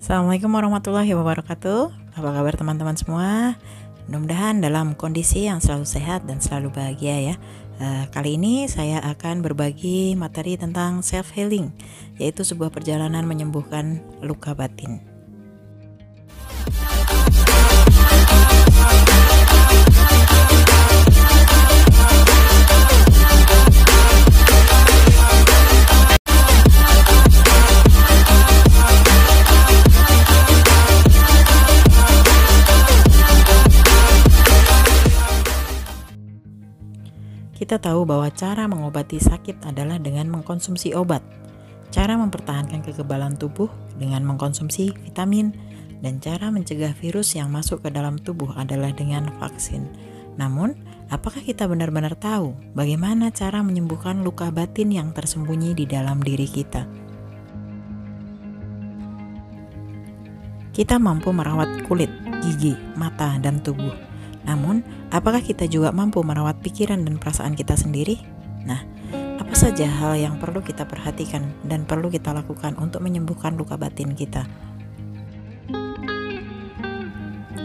Assalamualaikum warahmatullahi wabarakatuh. Apa kabar teman-teman semua? Mudah-mudahan dalam kondisi yang selalu sehat dan selalu bahagia ya. Kali ini saya akan berbagi materi tentang self healing, yaitu sebuah perjalanan menyembuhkan luka batin. Kita tahu bahwa cara mengobati sakit adalah dengan mengkonsumsi obat. Cara mempertahankan kekebalan tubuh dengan mengkonsumsi vitamin, dan cara mencegah virus yang masuk ke dalam tubuh adalah dengan vaksin. Namun, apakah kita benar-benar tahu bagaimana cara menyembuhkan luka batin yang tersembunyi di dalam diri kita? Kita mampu merawat kulit, gigi, mata, dan tubuh. Namun, apakah kita juga mampu merawat pikiran dan perasaan kita sendiri? Nah, apa saja hal yang perlu kita perhatikan dan perlu kita lakukan untuk menyembuhkan luka batin kita?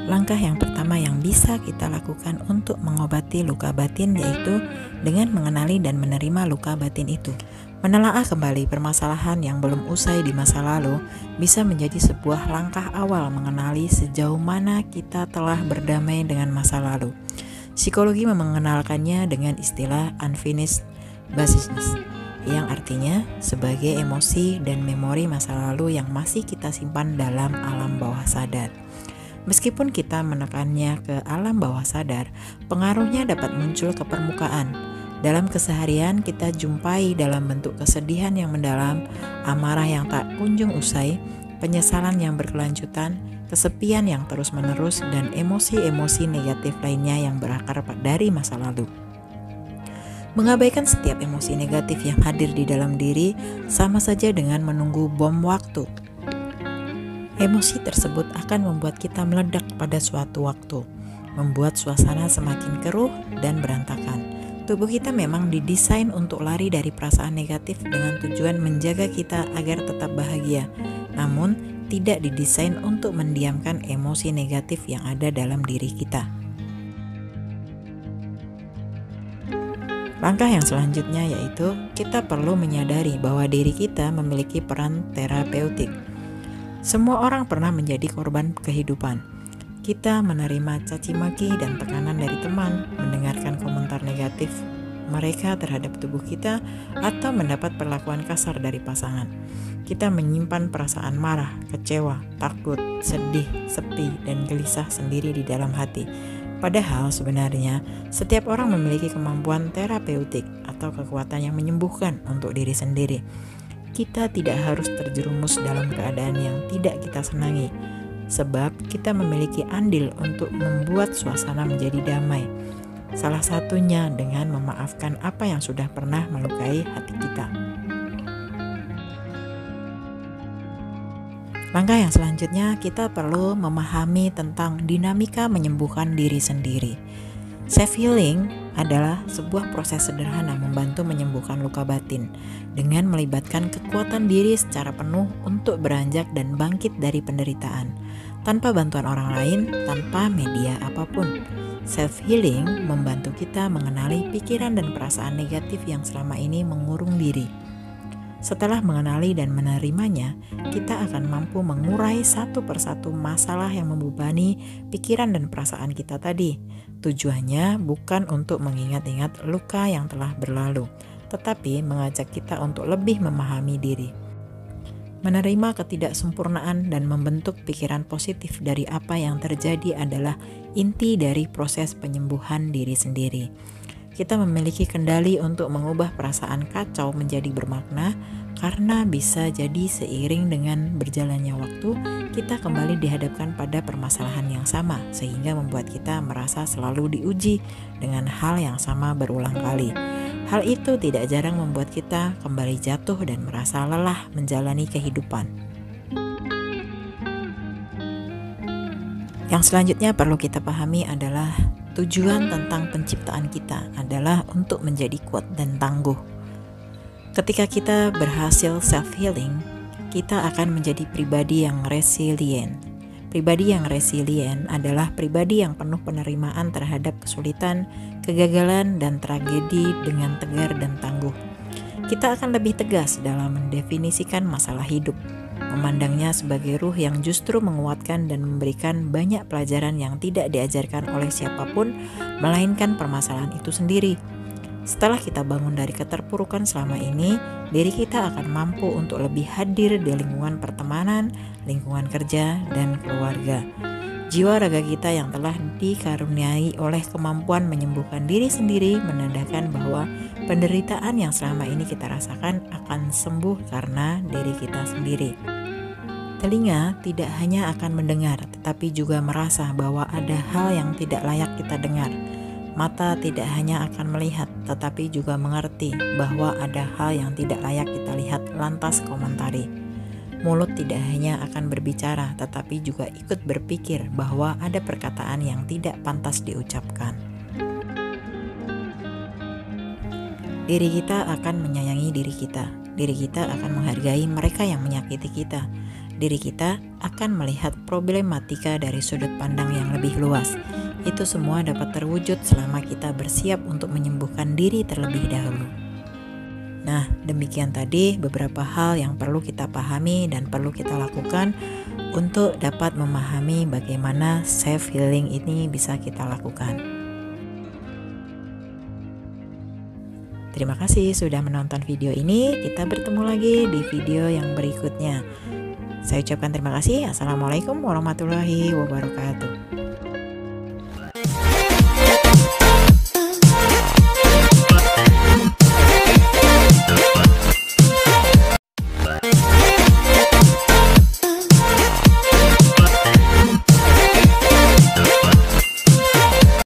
Langkah yang pertama yang bisa kita lakukan untuk mengobati luka batin yaitu dengan mengenali dan menerima luka batin itu. Menelaah kembali permasalahan yang belum usai di masa lalu bisa menjadi sebuah langkah awal mengenali sejauh mana kita telah berdamai dengan masa lalu. Psikologi mengenalkannya dengan istilah unfinished business, yang artinya sebagai emosi dan memori masa lalu yang masih kita simpan dalam alam bawah sadar. Meskipun kita menekannya ke alam bawah sadar, pengaruhnya dapat muncul ke permukaan. Dalam keseharian kita jumpai dalam bentuk kesedihan yang mendalam, amarah yang tak kunjung usai, penyesalan yang berkelanjutan, kesepian yang terus-menerus, dan emosi-emosi negatif lainnya yang berakar dari masa lalu. Mengabaikan setiap emosi negatif yang hadir di dalam diri sama saja dengan menunggu bom waktu. Emosi tersebut akan membuat kita meledak pada suatu waktu, membuat suasana semakin keruh dan berantakan. Tubuh kita memang didesain untuk lari dari perasaan negatif dengan tujuan menjaga kita agar tetap bahagia, namun tidak didesain untuk mendiamkan emosi negatif yang ada dalam diri kita. Langkah yang selanjutnya yaitu kita perlu menyadari bahwa diri kita memiliki peran terapeutik. Semua orang pernah menjadi korban kehidupan. Kita menerima caci maki dan tekanan dari teman, mendengarkan komentar negatif mereka terhadap tubuh kita, atau mendapat perlakuan kasar dari pasangan. Kita menyimpan perasaan marah, kecewa, takut, sedih, sepi, dan gelisah sendiri di dalam hati. Padahal sebenarnya setiap orang memiliki kemampuan terapeutik atau kekuatan yang menyembuhkan untuk diri sendiri. Kita tidak harus terjerumus dalam keadaan yang tidak kita senangi, sebab kita memiliki andil untuk membuat suasana menjadi damai. Salah satunya dengan memaafkan apa yang sudah pernah melukai hati kita. Langkah yang selanjutnya, kita perlu memahami tentang dinamika menyembuhkan diri sendiri. Self healing adalah sebuah proses sederhana membantu menyembuhkan luka batin dengan melibatkan kekuatan diri secara penuh untuk beranjak dan bangkit dari penderitaan tanpa bantuan orang lain, tanpa media apapun. Self healing membantu kita mengenali pikiran dan perasaan negatif yang selama ini mengurung diri. Setelah mengenali dan menerimanya, kita akan mampu mengurai satu persatu masalah yang membebani pikiran dan perasaan kita tadi. Tujuannya bukan untuk mengingat-ingat luka yang telah berlalu, tetapi mengajak kita untuk lebih memahami diri. Menerima ketidaksempurnaan dan membentuk pikiran positif dari apa yang terjadi adalah inti dari proses penyembuhan diri sendiri. Kita memiliki kendali untuk mengubah perasaan kacau menjadi bermakna, karena bisa jadi seiring dengan berjalannya waktu, kita kembali dihadapkan pada permasalahan yang sama, sehingga membuat kita merasa selalu diuji dengan hal yang sama berulang kali. Hal itu tidak jarang membuat kita kembali jatuh dan merasa lelah menjalani kehidupan. Yang selanjutnya perlu kita pahami adalah tujuan tentang penciptaan kita adalah untuk menjadi kuat dan tangguh. Ketika kita berhasil self-healing, kita akan menjadi pribadi yang resilient. Pribadi yang resilient adalah pribadi yang penuh penerimaan terhadap kesulitan, kegagalan, dan tragedi dengan tegar dan tangguh. Kita akan lebih tegas dalam mendefinisikan masalah hidup, memandangnya sebagai ruh yang justru menguatkan dan memberikan banyak pelajaran yang tidak diajarkan oleh siapapun, melainkan permasalahan itu sendiri. Setelah kita bangun dari keterpurukan selama ini, diri kita akan mampu untuk lebih hadir di lingkungan pertemanan, lingkungan kerja, dan keluarga. Jiwa raga kita yang telah dikaruniai oleh kemampuan menyembuhkan diri sendiri menandakan bahwa penderitaan yang selama ini kita rasakan akan sembuh karena diri kita sendiri. Telinga tidak hanya akan mendengar, tetapi juga merasa bahwa ada hal yang tidak layak kita dengar. Mata tidak hanya akan melihat, tetapi juga mengerti bahwa ada hal yang tidak layak kita lihat lantas komentari. Mulut tidak hanya akan berbicara, tetapi juga ikut berpikir bahwa ada perkataan yang tidak pantas diucapkan. Diri kita akan menyayangi diri kita. Diri kita akan menghargai mereka yang menyakiti kita. Diri kita akan melihat problematika dari sudut pandang yang lebih luas. Itu semua dapat terwujud selama kita bersiap untuk menyembuhkan diri terlebih dahulu. Nah, demikian tadi beberapa hal yang perlu kita pahami dan perlu kita lakukan untuk dapat memahami bagaimana self healing ini bisa kita lakukan. Terima kasih sudah menonton video ini. Kita bertemu lagi di video yang berikutnya. Saya ucapkan terima kasih. Assalamualaikum warahmatullahi wabarakatuh.